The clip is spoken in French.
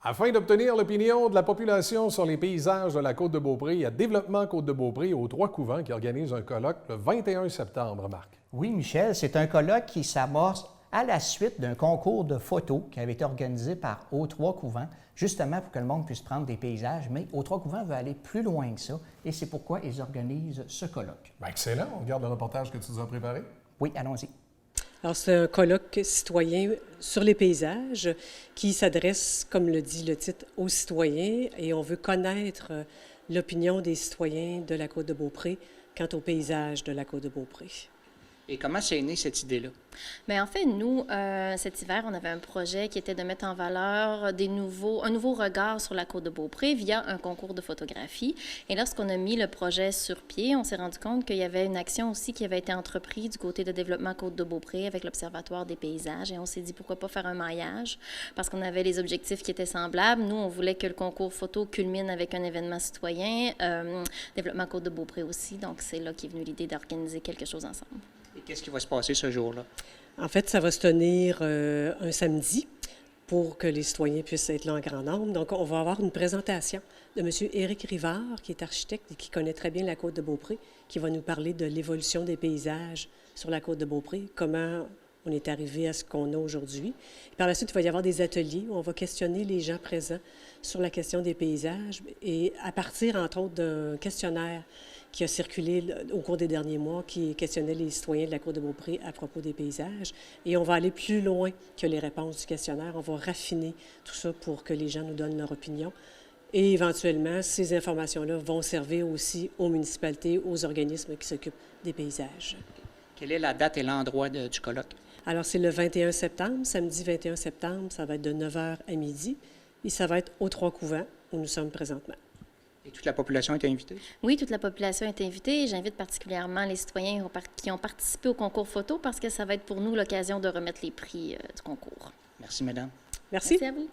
Afin d'obtenir l'opinion de la population sur les paysages de la Côte-de-Beaupré, il y a Développement Côte-de-Beaupré aux Trois-Couvents qui organise un colloque le 21 septembre, Marc. Oui, Michel, c'est un colloque qui s'amorce à la suite d'un concours de photos qui avait été organisé par Aux-Trois-Couvents, justement pour que le monde puisse prendre des paysages. Mais Aux-Trois-Couvents veut aller plus loin que ça et c'est pourquoi ils organisent ce colloque. Bien, excellent. On regarde le reportage que tu nous as préparé. Oui, allons-y. Alors, c'est un colloque citoyen sur les paysages qui s'adresse, comme le dit le titre, aux citoyens et on veut connaître l'opinion des citoyens de la Côte-de-Beaupré quant aux paysages de la Côte-de-Beaupré. Et comment c'est né cette idée-là? Bien, en fait, nous, cet hiver, on avait un projet qui était de mettre en valeur un nouveau regard sur la Côte-de-Beaupré via un concours de photographie. Et lorsqu'on a mis le projet sur pied, on s'est rendu compte qu'il y avait une action aussi qui avait été entreprise du côté de développement Côte-de-Beaupré avec l'Observatoire des paysages. Et on s'est dit pourquoi pas faire un maillage parce qu'on avait les objectifs qui étaient semblables. Nous, on voulait que le concours photo culmine avec un événement citoyen, développement Côte-de-Beaupré aussi. Donc, c'est là qu'est venue l'idée d'organiser quelque chose ensemble. Et qu'est-ce qui va se passer ce jour-là? En fait, ça va se tenir un samedi pour que les citoyens puissent être là en grand nombre. Donc, on va avoir une présentation de M. Éric Rivard, qui est architecte et qui connaît très bien la Côte-de-Beaupré, qui va nous parler de l'évolution des paysages sur la Côte-de-Beaupré, comment on est arrivé à ce qu'on a aujourd'hui. Par la suite, il va y avoir des ateliers où on va questionner les gens présents sur la question des paysages et à partir, entre autres, d'un questionnaire qui a circulé au cours des derniers mois, qui questionnait les citoyens de la Côte-de-Beaupré à propos des paysages. Et on va aller plus loin que les réponses du questionnaire. On va raffiner tout ça pour que les gens nous donnent leur opinion. Et éventuellement, ces informations-là vont servir aussi aux municipalités, aux organismes qui s'occupent des paysages. Quelle est la date et l'endroit du colloque? Alors, c'est le 21 septembre, samedi 21 septembre, ça va être de 9h à midi. Et ça va être aux Trois-Couvents, où nous sommes présentement. Et toute la population est invitée? Oui, toute la population est invitée. J'invite particulièrement les citoyens qui ont participé au concours photo parce que ça va être pour nous l'occasion de remettre les prix du concours. Merci, madame. Merci. Merci à vous.